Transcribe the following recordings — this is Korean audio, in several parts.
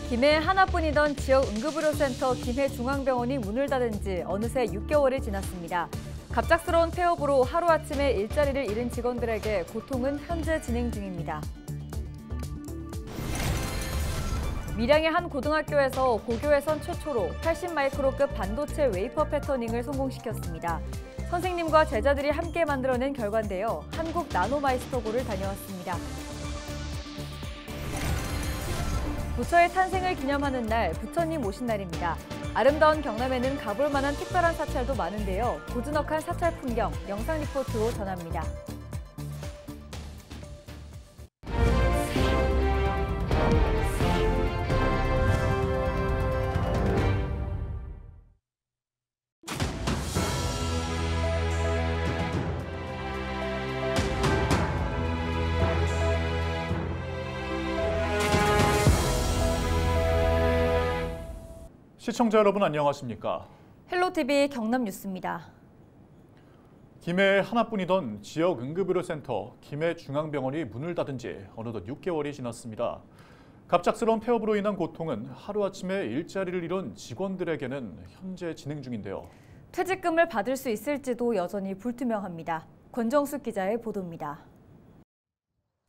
김해에 하나뿐이던 지역 응급의료센터 김해중앙병원이 문을 닫은 지 어느새 6개월이 지났습니다. 갑작스러운 폐업으로 하루아침에 일자리를 잃은 직원들에게 고통은 현재 진행 중입니다. 밀양의 한 고등학교에서 고교에선 최초로 80마이크로급 반도체 웨이퍼 패터닝을 성공시켰습니다. 선생님과 제자들이 함께 만들어낸 결과인데요. 한국 나노마이스터고를 다녀왔습니다. 부처의 탄생을 기념하는 날, 부처님 오신 날입니다. 아름다운 경남에는 가볼 만한 특별한 사찰도 많은데요. 고즈넉한 사찰 풍경, 영상 리포트로 전합니다. 시청자 여러분 안녕하십니까? 헬로TV 경남뉴스입니다. 김해에 하나뿐이던 지역 응급의료센터 김해중앙병원이 문을 닫은 지 어느덧 6개월이 지났습니다. 갑작스러운 폐업으로 인한 고통은 하루아침에 일자리를 잃은 직원들에게는 현재 진행 중인데요. 퇴직금을 받을 수 있을지도 여전히 불투명합니다. 권정숙 기자의 보도입니다.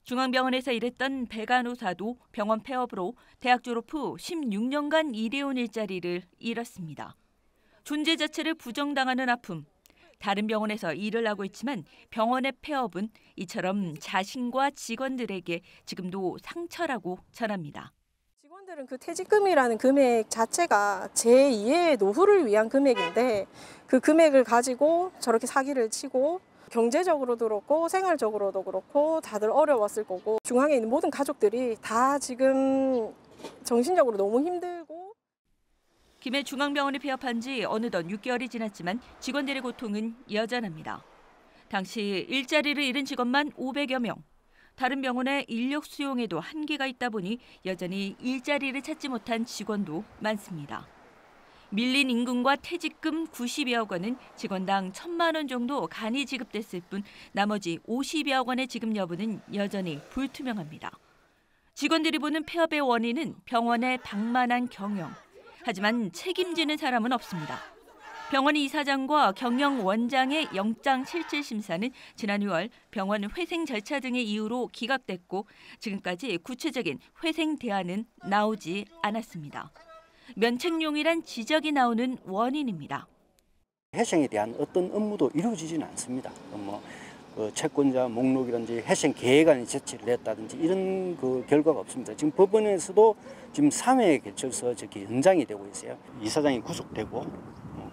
중앙병원에서 일했던 배 간호사도 병원 폐업으로 대학 졸업 후 16년간 일해온 일자리를 잃었습니다. 존재 자체를 부정당하는 아픔. 다른 병원에서 일을 하고 있지만 병원의 폐업은 이처럼 자신과 직원들에게 지금도 상처라고 전합니다. 직원들은 그 퇴직금이라는 금액 자체가 제2의 노후를 위한 금액인데 그 금액을 가지고 저렇게 사기를 치고 경제적으로도 그렇고 생활적으로도 그렇고 다들 어려웠을 거고 중앙에 있는 모든 가족들이 다 지금 정신적으로 너무 힘들고. 김해중앙병원이 폐업한 지 어느덧 6개월이 지났지만 직원들의 고통은 여전합니다. 당시 일자리를 잃은 직원만 500여 명. 다른 병원의 인력 수용에도 한계가 있다 보니 여전히 일자리를 찾지 못한 직원도 많습니다. 밀린 임금과 퇴직금 90여억 원은 직원당 1,000만 원 정도 간이 지급됐을 뿐 나머지 50여억 원의 지급 여부는 여전히 불투명합니다. 직원들이 보는 폐업의 원인은 병원의 방만한 경영. 하지만 책임지는 사람은 없습니다. 병원 이사장과 경영원장의 영장 실질 심사는 지난 6월 병원 회생 절차 등의 이유로 기각됐고 지금까지 구체적인 회생 대안은 나오지 않았습니다. 면책용이란 지적이 나오는 원인입니다. 회생에 대한 어떤 업무도 이루어지지는 않습니다. 채권자 목록이라든지 회생 계획안이 제출을 했다든지 이런 그 결과가 없습니다. 지금 법원에서도 지금 3회에 걸쳐서 저기 연장이 되고 있어요. 이사장이 구속되고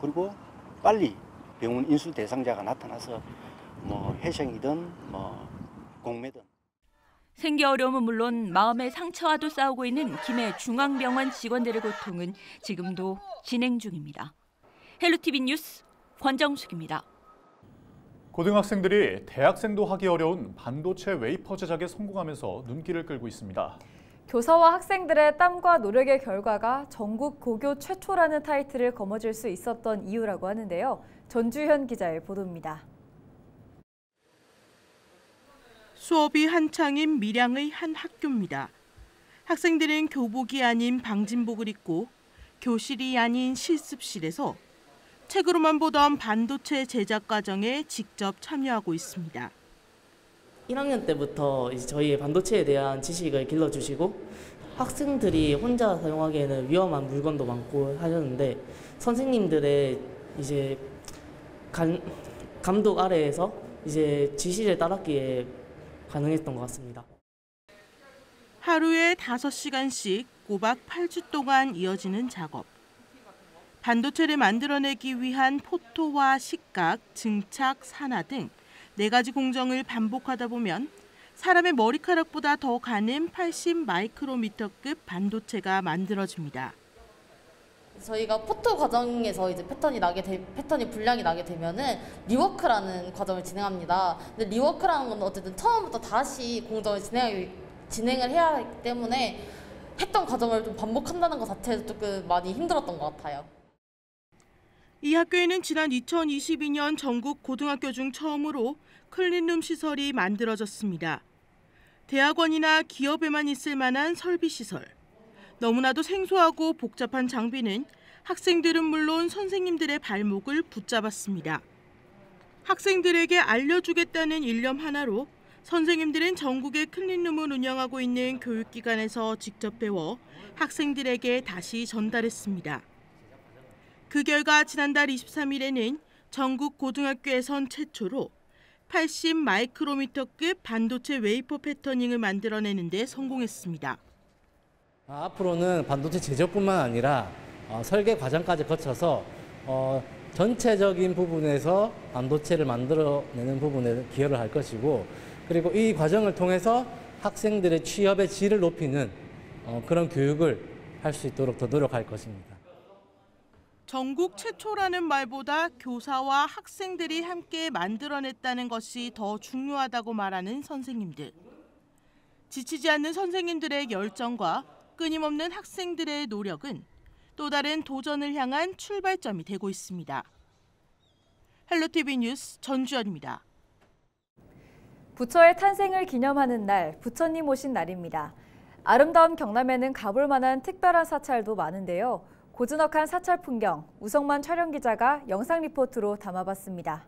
그리고 빨리 병원 인수 대상자가 나타나서 회생이든 공매든. 생계 어려움은 물론 마음의 상처와도 싸우고 있는 김해중앙병원 직원들의 고통은 지금도 진행 중입니다. 헬로TV 뉴스 권정숙입니다. 고등학생들이 대학생도 하기 어려운 반도체 웨이퍼 제작에 성공하면서 눈길을 끌고 있습니다. 교사와 학생들의 땀과 노력의 결과가 전국 고교 최초라는 타이틀을 거머쥘 수 있었던 이유라고 하는데요. 전주현 기자의 보도입니다. 수업이 한창인 밀양의 한 학교입니다. 학생들은 교복이 아닌 방진복을 입고 교실이 아닌 실습실에서 책으로만 보던 반도체 제작 과정에 직접 참여하고 있습니다. 1학년 때부터 이제 저희의 반도체에 대한 지식을 길러주시고 학생들이 혼자 사용하기에는 위험한 물건도 많고 하셨는데 선생님들의 이제 감독 아래에서 이제 지시를 따랐기에 가능했던 것 같습니다. 하루에 5시간씩 꼬박 8주 동안 이어지는 작업. 반도체를 만들어내기 위한 포토와 식각, 증착, 산화 등 4가지 공정을 반복하다 보면 사람의 머리카락보다 더 가는 80 마이크로미터급 반도체가 만들어집니다. 저희가 포토 과정에서 이제 패턴이 불량이 나게 되면은 리워크라는 과정을 진행합니다. 근데 리워크라는 건 어쨌든 처음부터 다시 공정을 진행을 해야 하기 때문에 했던 과정을 좀 반복한다는 것 자체도 조금 많이 힘들었던 것 같아요. 이 학교에는 지난 2022년 전국 고등학교 중 처음으로 클린룸 시설이 만들어졌습니다. 대학원이나 기업에만 있을 만한 설비시설. 너무나도 생소하고 복잡한 장비는 학생들은 물론 선생님들의 발목을 붙잡았습니다. 학생들에게 알려주겠다는 일념 하나로 선생님들은 전국의 클린룸을 운영하고 있는 교육기관에서 직접 배워 학생들에게 다시 전달했습니다. 그 결과 지난달 23일에는 전국 고등학교에선 최초로 80 마이크로미터급 반도체 웨이퍼 패터닝을 만들어내는 데 성공했습니다. 앞으로는 반도체 제조뿐만 아니라 설계 과정까지 거쳐서 전체적인 부분에서 반도체를 만들어내는 부분에 기여를 할 것이고, 그리고 이 과정을 통해서 학생들의 취업의 질을 높이는 그런 교육을 할 수 있도록 더 노력할 것입니다. 전국 최초라는 말보다 교사와 학생들이 함께 만들어냈다는 것이 더 중요하다고 말하는 선생님들. 지치지 않는 선생님들의 열정과 끊임없는 학생들의 노력은 또 다른 도전을 향한 출발점이 되고 있습니다. 헬로티비 뉴스 전주연입니다. 부처의 탄생을 기념하는 날, 부처님 오신 날입니다. 아름다운 경남에는 가볼 만한 특별한 사찰도 많은데요. 고즈넉한 사찰 풍경, 우성만 촬영 기자가 영상 리포트로 담아봤습니다.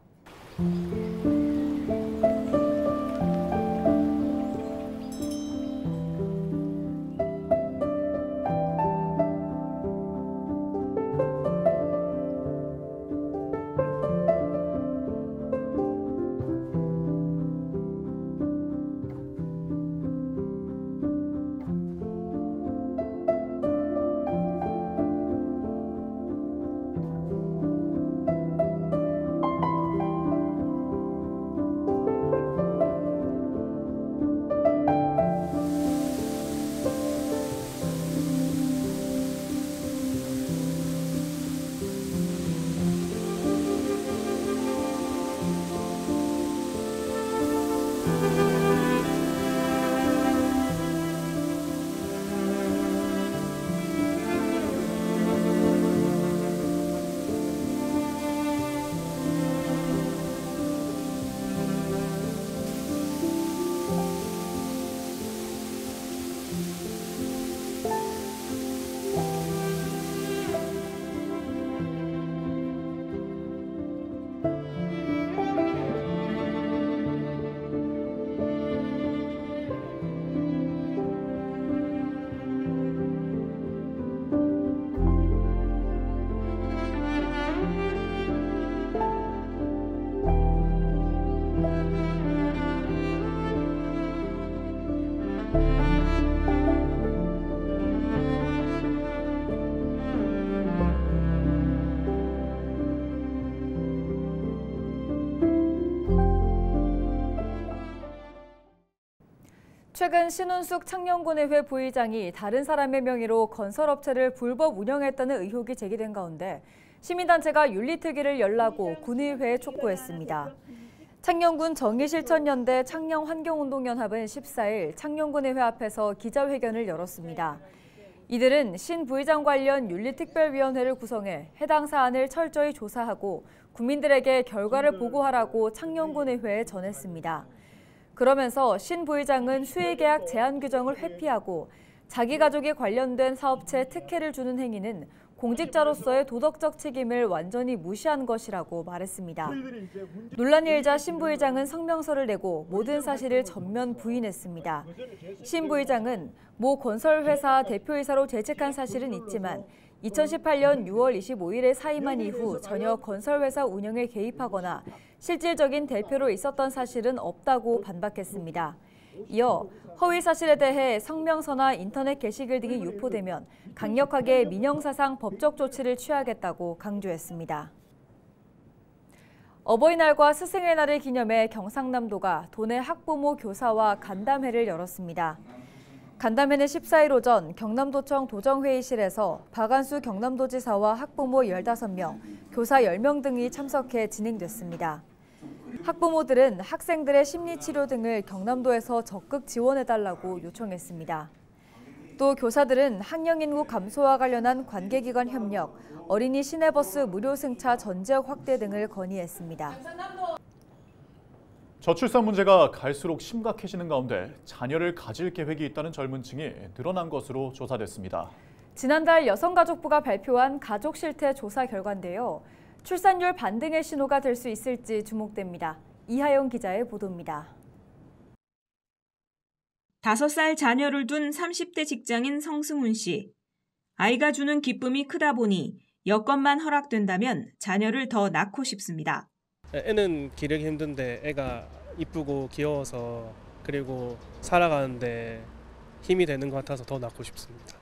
최근 신운숙 창녕군의회 부의장이 다른 사람의 명의로 건설업체를 불법 운영했다는 의혹이 제기된 가운데 시민단체가 윤리특위를 열라고 군의회에 촉구했습니다. 창녕군 정의실천연대 창녕환경운동연합은 14일 창녕군의회 앞에서 기자회견을 열었습니다. 이들은 신 부의장 관련 윤리특별위원회를 구성해 해당 사안을 철저히 조사하고 국민들에게 결과를 보고하라고 창녕군의회에 전했습니다. 그러면서 신 부의장은 수의계약 제한 규정을 회피하고 자기 가족이 관련된 사업체에 특혜를 주는 행위는 공직자로서의 도덕적 책임을 완전히 무시한 것이라고 말했습니다. 논란이 일자 신 부의장은 성명서를 내고 모든 사실을 전면 부인했습니다. 신 부의장은 모 건설회사 대표이사로 재직한 사실은 있지만 2018년 6월 25일에 사임한 이후 전혀 건설회사 운영에 개입하거나 실질적인 대표로 있었던 사실은 없다고 반박했습니다. 이어 허위 사실에 대해 성명서나 인터넷 게시글 등이 유포되면 강력하게 민형사상 법적 조치를 취하겠다고 강조했습니다. 어버이날과 스승의 날을 기념해 경상남도가 도내 학부모 교사와 간담회를 열었습니다. 간담회는 14일 오전 경남도청 도정회의실에서 박안수 경남도지사와 학부모 15명, 교사 10명 등이 참석해 진행됐습니다. 학부모들은 학생들의 심리치료 등을 경남도에서 적극 지원해달라고 요청했습니다. 또 교사들은 학령인구 감소와 관련한 관계기관 협력, 어린이 시내버스 무료 승차 전 지역 확대 등을 건의했습니다. 저출산 문제가 갈수록 심각해지는 가운데 자녀를 가질 계획이 있다는 젊은 층이 늘어난 것으로 조사됐습니다. 지난달 여성가족부가 발표한 가족 실태 조사 결과인데요. 출산율 반등의 신호가 될 수 있을지 주목됩니다. 이하영 기자의 보도입니다. 5살 자녀를 둔 30대 직장인 성승훈 씨. 아이가 주는 기쁨이 크다 보니 여건만 허락된다면 자녀를 더 낳고 싶습니다. 애는 기르기 힘든데 애가 이쁘고 귀여워서 그리고 살아가는데 힘이 되는 것 같아서 더 낳고 싶습니다.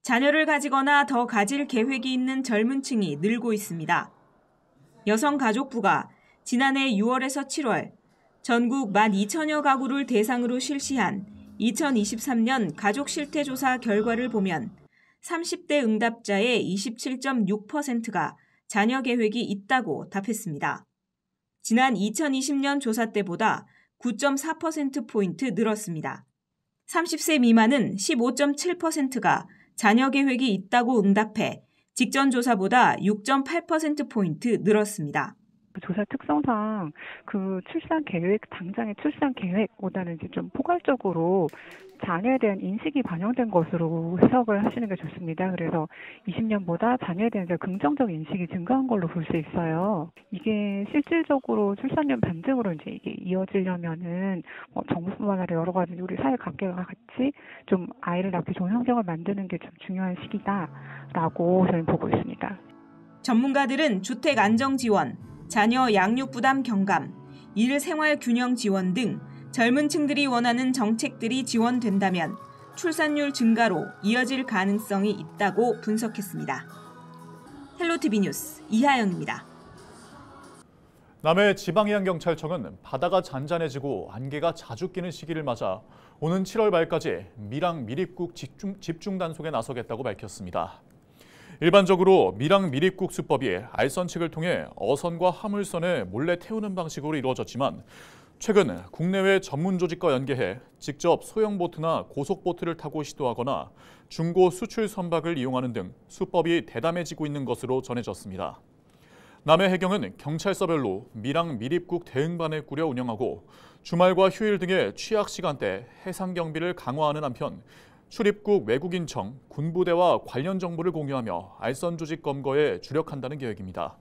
자녀를 가지거나 더 가질 계획이 있는 젊은 층이 늘고 있습니다. 여성가족부가 지난해 6월에서 7월 전국 12,000여 가구를 대상으로 실시한 2023년 가족 실태조사 결과를 보면 30대 응답자의 27.6%가 자녀 계획이 있다고 답했습니다. 지난 2020년 조사 때보다 9.4%포인트 늘었습니다. 30세 미만은 15.7%가 자녀 계획이 있다고 응답해 직전 조사보다 6.8%포인트 늘었습니다. 조사 특성상 그 출산 계획, 당장의 출산 계획보다는 이제 좀 포괄적으로 자녀에 대한 인식이 반영된 것으로 해석을 하시는 게 좋습니다. 그래서 20년보다 자녀에 대한 긍정적 인식이 증가한 걸로 볼 수 있어요. 이게 실질적으로 출산율 반등으로 이제 이게 이어지려면은 정부뿐만 아니라 여러 가지 우리 사회 각계가 같이 좀 아이를 낳기 좋은 환경을 만드는 게 좀 중요한 시기다라고 저는 보고 있습니다. 전문가들은 주택 안정 지원, 자녀 양육 부담 경감, 일 생활 균형 지원 등 젊은 층들이 원하는 정책들이 지원된다면 출산율 증가로 이어질 가능성이 있다고 분석했습니다. 헬로티비 뉴스 이하영입니다. 남해 지방해양경찰청은 바다가 잔잔해지고 안개가 자주 끼는 시기를 맞아 오는 7월 말까지 밀항 밀입국 집중 단속에 나서겠다고 밝혔습니다. 일반적으로 밀항 밀입국 수법이 알선칙을 통해 어선과 화물선에 몰래 태우는 방식으로 이루어졌지만 최근 국내외 전문 조직과 연계해 직접 소형 보트나 고속 보트를 타고 시도하거나 중고 수출 선박을 이용하는 등 수법이 대담해지고 있는 것으로 전해졌습니다. 남해 해경은 경찰서별로 밀항 밀입국 대응반을 꾸려 운영하고 주말과 휴일 등의 취약 시간대 해상 경비를 강화하는 한편 출입국 외국인청, 군부대와 관련 정보를 공유하며 알선 조직 검거에 주력한다는 계획입니다.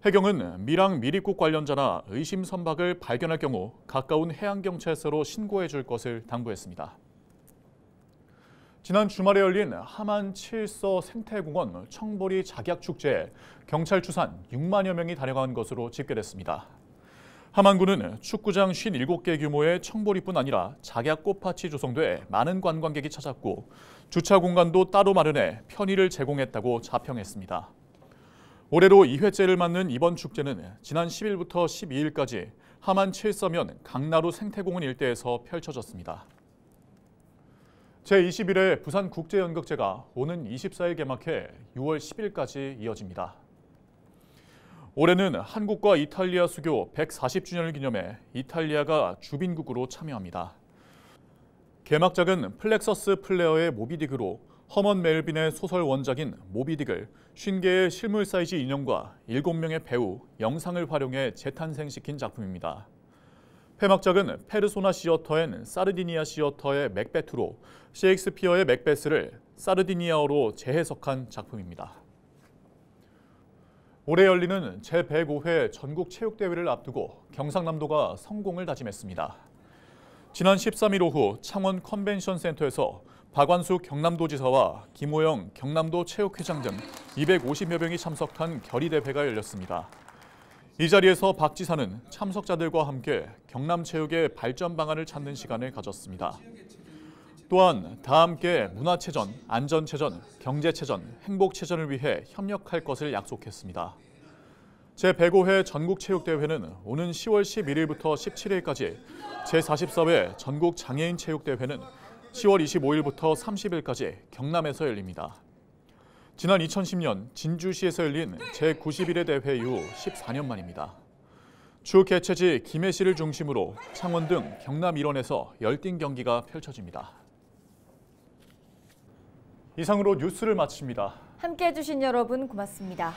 해경은 밀항 밀입국 관련자나 의심 선박을 발견할 경우 가까운 해양경찰서로 신고해 줄 것을 당부했습니다. 지난 주말에 열린 함안 7서 생태공원 청보리 작약축제에 경찰 추산 6만여 명이 달려간 것으로 집계됐습니다. 함안군은 축구장 57개 규모의 청보리뿐 아니라 작약 꽃밭이 조성돼 많은 관광객이 찾았고 주차 공간도 따로 마련해 편의를 제공했다고 자평했습니다. 올해로 2회째를 맞는 이번 축제는 지난 10일부터 12일까지 함안 7서면 강나루 생태공원 일대에서 펼쳐졌습니다. 제21회 부산국제연극제가 오는 24일 개막해 6월 10일까지 이어집니다. 올해는 한국과 이탈리아 수교 140주년을 기념해 이탈리아가 주빈국으로 참여합니다. 개막작은 플렉서스 플레어의 모비딕으로 허먼 멜빈의 소설 원작인 모비딕을 50개의 실물 사이즈 인형과 7명의 배우, 영상을 활용해 재탄생시킨 작품입니다. 폐막작은 페르소나 시어터 앤 사르디니아 시어터의 맥베트로 셰익스피어의 맥베스를 사르디니아어로 재해석한 작품입니다. 올해 열리는 제105회 전국체육대회를 앞두고 경상남도가 성공을 다짐했습니다. 지난 13일 오후 창원 컨벤션센터에서 박완숙 경남도지사와 김호영 경남도 체육회장 등 250여 명이 참석한 결의대회가 열렸습니다. 이 자리에서 박 지사는 참석자들과 함께 경남체육의 발전 방안을 찾는 시간을 가졌습니다. 또한 다 함께 문화체전, 안전체전, 경제체전, 행복체전을 위해 협력할 것을 약속했습니다. 제105회 전국체육대회는 오는 10월 11일부터 17일까지, 제44회 전국장애인체육대회는 10월 25일부터 30일까지 경남에서 열립니다. 지난 2010년 진주시에서 열린 제91회 대회 이후 14년 만입니다. 주 개최지 김해시를 중심으로 창원 등 경남 일원에서 열띤 경기가 펼쳐집니다. 이상으로 뉴스를 마칩니다. 함께해 주신 여러분 고맙습니다.